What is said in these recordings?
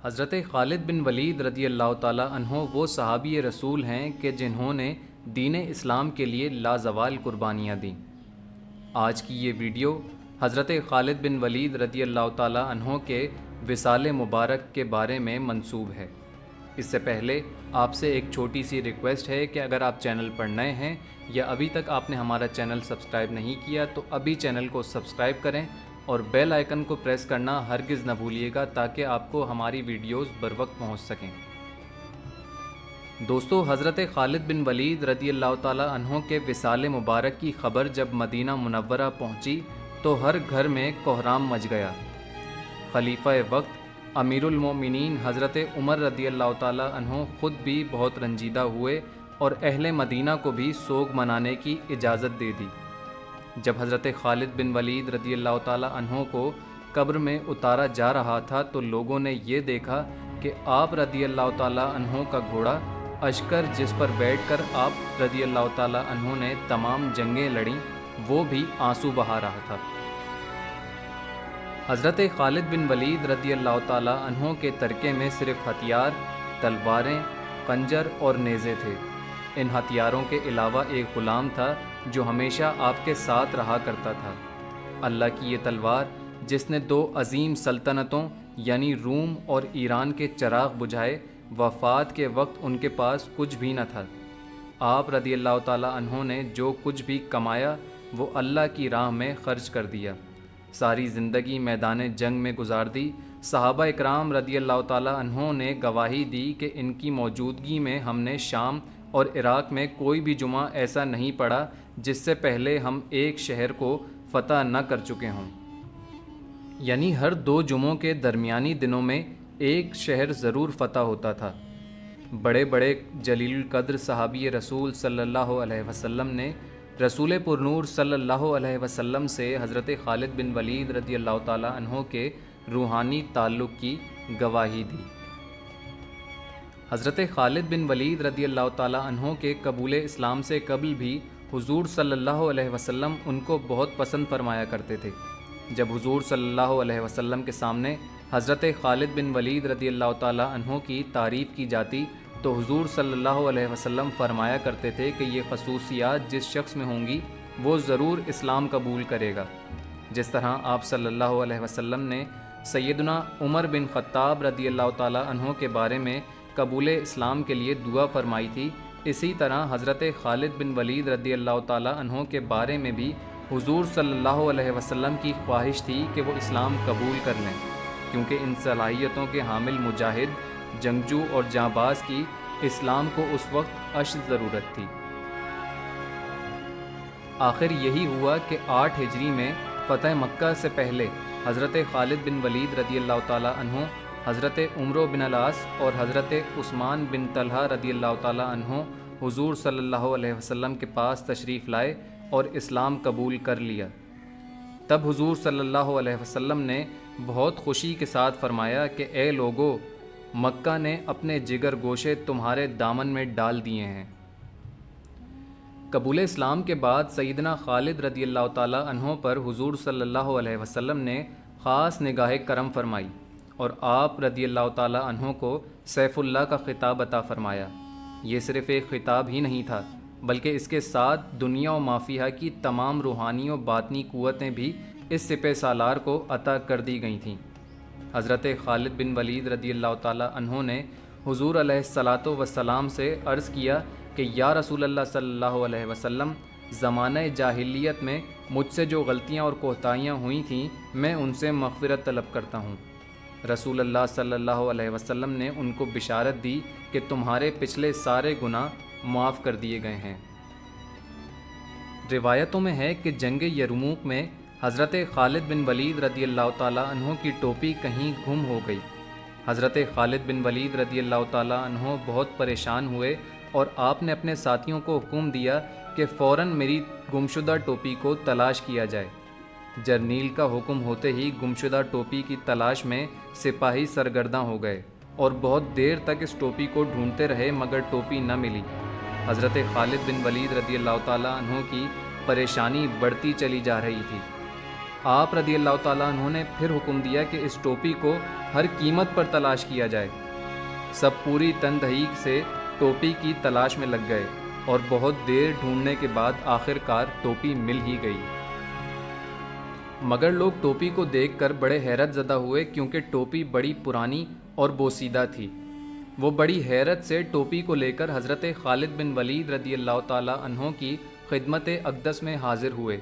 حضرت خالد بن ولید رضی اللہ تعالیٰ عنہ وہ صحابی رسول ہیں کہ جنہوں نے دین اسلام کے لیے لازوال قربانیاں دیں۔ آج کی یہ ویڈیو حضرت خالد بن ولید رضی اللہ تعالیٰ عنہ کے وصال مبارک کے بارے میں منسوب ہے۔ اس سے پہلے آپ سے ایک چھوٹی سی ریکویسٹ ہے کہ اگر آپ چینل پر نئے ہیں یا ابھی تک آپ نے ہمارا چینل سبسکرائب نہیں کیا تو ابھی چینل کو سبسکرائب کریں اور بیل آئیکن کو پریس کرنا ہرگز نہ بھولیے گا تاکہ آپ کو ہماری ویڈیوز بروقت پہنچ سکیں۔ دوستو، حضرت خالد بن ولید رضی اللہ تعالیٰ عنہ کے وصال مبارک کی خبر جب مدینہ منورہ پہنچی تو ہر گھر میں کوہرام مچ گیا۔ خلیفہ وقت امیر المومنین حضرت عمر رضی اللہ تعالیٰ عنہ خود بھی بہت رنجیدہ ہوئے اور اہل مدینہ کو بھی سوگ منانے کی اجازت دے دی۔ جب حضرت خالد بن ولید رضی اللہ تعالیٰ عنہ کو قبر میں اتارا جا رہا تھا تو لوگوں نے یہ دیکھا کہ آپ رضی اللہ تعالیٰ عنہ کا گھوڑا اشکر جس پر بیٹھ کر آپ رضی اللہ تعالیٰ عنہ نے تمام جنگیں لڑیں وہ بھی آنسو بہا رہا تھا۔ حضرت خالد بن ولید رضی اللہ تعالیٰ عنہ کے ترکے میں صرف ہتھیار، تلواریں، خنجر اور نیزے تھے۔ ان ہتھیاروں کے علاوہ ایک غلام تھا جو ہمیشہ آپ کے ساتھ رہا کرتا تھا۔ اللہ کی یہ تلوار جس نے دو عظیم سلطنتوں یعنی روم اور ایران کے چراغ بجھائے، وفات کے وقت ان کے پاس کچھ بھی نہ تھا۔ آپ رضی اللہ تعالیٰ عنہ نے جو کچھ بھی کمایا وہ اللہ کی راہ میں خرچ کر دیا۔ ساری زندگی میدان جنگ میں گزار دی۔ صحابہ اکرام رضی اللہ تعالیٰ عنہ نے گواہی دی کہ ان کی موجودگی میں ہم نے شام اور عراق میں کوئی بھی جمعہ ایسا نہیں پڑھا جس سے پہلے ہم ایک شہر کو فتح نہ کر چکے ہوں، یعنی ہر دو جمعوں کے درمیانی دنوں میں ایک شہر ضرور فتح ہوتا تھا۔ بڑے بڑے جلیل القدر صحابی رسول صلی اللہ علیہ وسلم نے رسول پرنور صلی اللہ علیہ وسلم سے حضرت خالد بن ولید رضی اللہ تعالیٰ عنہ کے روحانی تعلق کی گواہی دی۔ حضرت خالد بن ولید رضی اللہ تعالیٰ عنہ کے قبول اسلام سے قبل بھی حضور صلی اللہ علیہ وسلم ان کو بہت پسند فرمایا کرتے تھے۔ جب حضور صلی اللہ علیہ وسلم کے سامنے حضرت خالد بن ولید رضی اللہ تعالیٰ عنہ کی تعریف کی جاتی تو حضور صلی اللہ علیہ وسلم فرمایا کرتے تھے کہ یہ خصوصیات جس شخص میں ہوں گی وہ ضرور اسلام قبول کرے گا۔ جس طرح آپ صلی اللہ علیہ وسلم نے سیدنا عمر بن خطاب رضی اللہ تعالیٰ عنہ کے بارے میں قبول اسلام کے لیے دعا فرمائی تھی، اسی طرح حضرت خالد بن ولید رضی اللہ تعالیٰ عنہ کے بارے میں بھی حضور صلی اللہ علیہ وسلم کی خواہش تھی کہ وہ اسلام قبول کر لیں، کیونکہ ان صلاحیتوں کے حامل مجاہد، جنگجو اور جانباز کی اسلام کو اس وقت اشد ضرورت تھی۔ آخر یہی ہوا کہ 8 ہجری میں فتح مکہ سے پہلے حضرت خالد بن ولید رضی اللہ تعالیٰ عنہ حضرت عمرو بن العاص اور حضرت عثمان بن طلحہ رضی اللہ تعالیٰ عنہ حضور صلی اللہ علیہ وسلم کے پاس تشریف لائے اور اسلام قبول کر لیا۔ تب حضور صلی اللہ علیہ وسلم نے بہت خوشی کے ساتھ فرمایا کہ اے لوگو، مکہ نے اپنے جگر گوشے تمہارے دامن میں ڈال دیے ہیں۔ قبول اسلام کے بعد سیدنا خالد رضی اللہ تعالیٰ عنہ پر حضور صلی اللہ علیہ وسلم نے خاص نگاہ کرم فرمائی اور آپ رضی اللہ تعالیٰ عنہ کو سیف اللہ کا خطاب عطا فرمایا۔ یہ صرف ایک خطاب ہی نہیں تھا بلکہ اس کے ساتھ دنیا و مافیہ کی تمام روحانی و باطنی قوتیں بھی اس سپہ سالار کو عطا کر دی گئی تھیں۔ حضرت خالد بن ولید رضی اللہ تعالیٰ عنہ نے حضور علیہ الصلاۃ والسلام سے عرض کیا کہ یا رسول اللہ صلی اللہ علیہ وسلم، زمانہ جاہلیت میں مجھ سے جو غلطیاں اور کوتاہیاں ہوئی تھیں میں ان سے مغفرت طلب کرتا ہوں۔ رسول اللہ صلی اللہ علیہ وسلم نے ان کو بشارت دی کہ تمہارے پچھلے سارے گناہ معاف کر دیے گئے ہیں۔ روایتوں میں ہے کہ جنگ یرموک میں حضرت خالد بن ولید رضی اللہ تعالیٰ عنہ کی ٹوپی کہیں گم ہو گئی۔ حضرت خالد بن ولید رضی اللہ تعالیٰ عنہ بہت پریشان ہوئے اور آپ نے اپنے ساتھیوں کو حکم دیا کہ فوراً میری گمشدہ ٹوپی کو تلاش کیا جائے۔ جرنیل کا حکم ہوتے ہی گمشدہ ٹوپی کی تلاش میں سپاہی سرگرداں ہو گئے اور بہت دیر تک اس ٹوپی کو ڈھونڈتے رہے مگر ٹوپی نہ ملی۔ حضرت خالد بن ولید رضی اللہ تعالیٰ عنہ کی پریشانی بڑھتی چلی جا رہی تھی۔ آپ رضی اللہ تعالیٰ عنہ نے پھر حکم دیا کہ اس ٹوپی کو ہر قیمت پر تلاش کیا جائے۔ سب پوری تندہیق سے ٹوپی کی تلاش میں لگ گئے اور بہت دیر ڈھونڈنے کے بعد آخر کار ٹوپی مل ہی گئی۔ مگر لوگ ٹوپی کو دیکھ کر بڑے حیرت زدہ ہوئے، کیونکہ ٹوپی بڑی پرانی اور بوسیدہ تھی۔ وہ بڑی حیرت سے ٹوپی کو لے کر حضرت خالد بن ولید رضی اللہ تعالیٰ عنہ کی خدمت اقدس میں حاضر ہوئے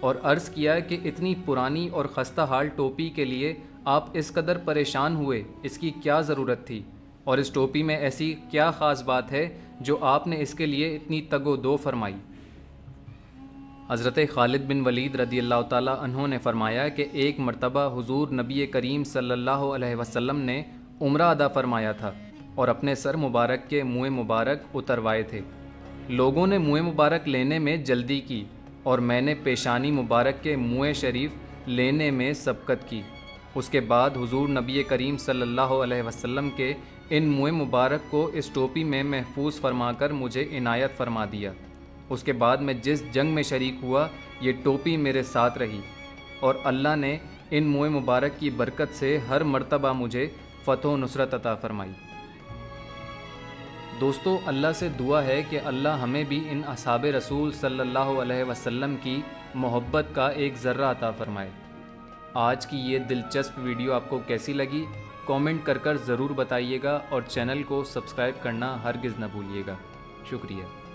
اور عرض کیا کہ اتنی پرانی اور خستہ حال ٹوپی کے لیے آپ اس قدر پریشان ہوئے، اس کی کیا ضرورت تھی، اور اس ٹوپی میں ایسی کیا خاص بات ہے جو آپ نے اس کے لیے اتنی تگ و دو فرمائی؟ حضرت خالد بن ولید رضی اللہ تعالیٰ عنہ نے فرمایا کہ ایک مرتبہ حضور نبی کریم صلی اللہ علیہ وسلم نے عمرہ ادا فرمایا تھا اور اپنے سر مبارک کے منہ مبارک اتروائے تھے۔ لوگوں نے منہ مبارک لینے میں جلدی کی اور میں نے پیشانی مبارک کے منہ شریف لینے میں سبقت کی۔ اس کے بعد حضور نبی کریم صلی اللہ علیہ وسلم کے ان منہ مبارک کو اس ٹوپی میں محفوظ فرما کر مجھے عنایت فرما دیا۔ اس کے بعد میں جس جنگ میں شریک ہوا، یہ ٹوپی میرے ساتھ رہی اور اللہ نے ان منہ مبارک کی برکت سے ہر مرتبہ مجھے فتح و نصرت عطا فرمائی۔ دوستو، اللہ سے دعا ہے کہ اللہ ہمیں بھی ان اصحاب رسول صلی اللہ علیہ وسلم کی محبت کا ایک ذرہ عطا فرمائے۔ آج کی یہ دلچسپ ویڈیو آپ کو کیسی لگی؟ کامنٹ کر ضرور بتائیے گا اور چینل کو سبسکرائب کرنا ہرگز نہ بھولیے گا۔ شکریہ۔